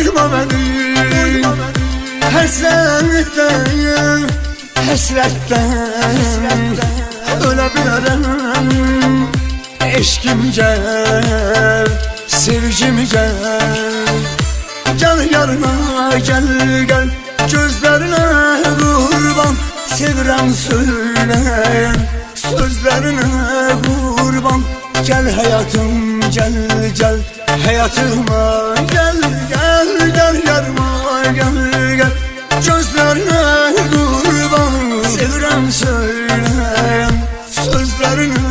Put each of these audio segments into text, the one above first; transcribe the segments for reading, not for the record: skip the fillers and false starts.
vurma beni. Həsrətdən, həsrətdən ölə bilərəm. Eşkim gəl, sevgim gəl. Gəl yarına, gəl, gəl. Gözlərinə qurban, sevirəm söyləyən. Sözlərinə qurban, gəl həyatım, gəl, gəl. Həyatıma gəl, gəl, gəl yarıma, gəl, gəl. Gözlərinə qurban, sevirəm söyləyən. Sözlərinə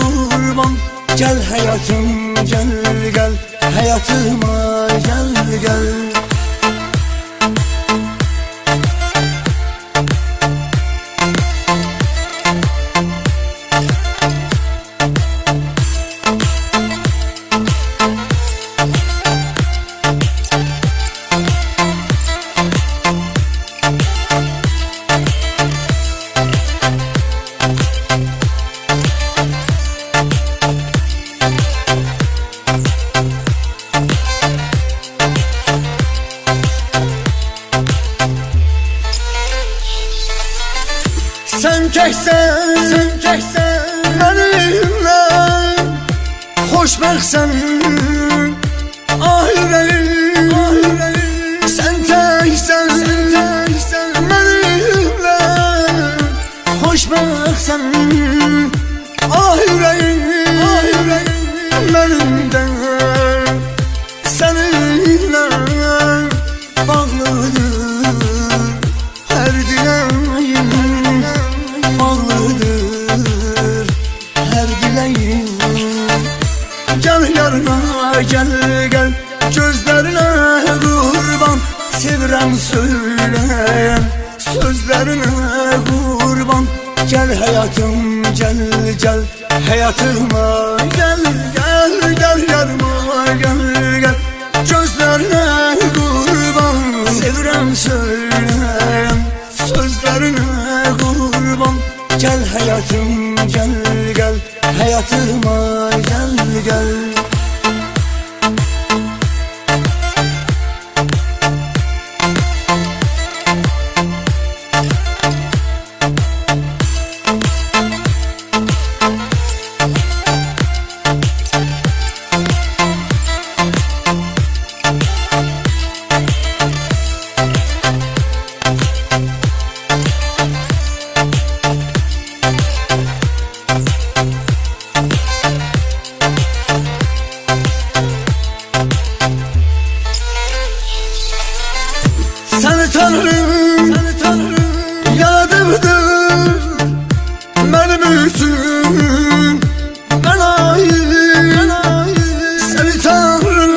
qurban, gəl həyatım, gəl, gəl. Həyatıma gəl, gəl. Sen kəksən mənimlə, xoşbəxtsən ahirəyim. Sen təksən mənimlə, xoşbəxtsən ahirəyim. Mənim də səninlə bağlıdır hər diləyim. Bağlıdır hər diləyim. Gəl yarına, gəl, gəl. Gözlərinə qurban, sevirəm söyləyən. Sözlərinə qurban, gəl həyatım, gəl, gəl. Həyatıma gəl, gəl, gəl yarıma, gəl, gəl. Gözlərinə qurban, sevirəm söyləyən. Sözlərinə qurban, gəl həyatım, gəl, gəl. Həyatıma gəl, gəl. Səni tanırım, yadımdır mənim üçün mən ait. Səni tanırım,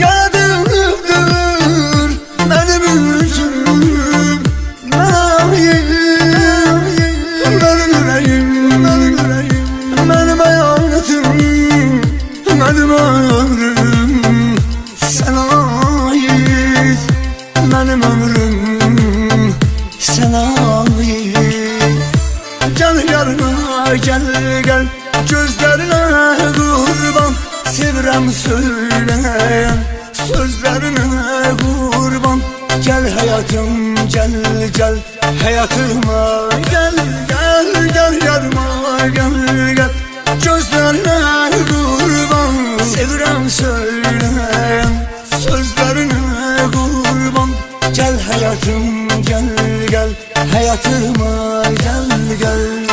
yadımdır mənim üçün mən ait. Mənim ürəyim, mənim həyatım, mənim ömrüm sənə ait. Mənim ömrüm sənə ait. Gəl yarına, gəl, gəl. Gözlərinə qurban, sevirəm söyləyən. Sözlərinə qurban, gəl həyatım, gəl, gəl. Həyatıma gəl, gəl, gəl yarıma, gəl, gəl. Gözlərinə qurban, sevirəm söyləyən. Sözlərinə qurban, gəl həyatım, gəl, gəl. Həyatıma gəl, gəl.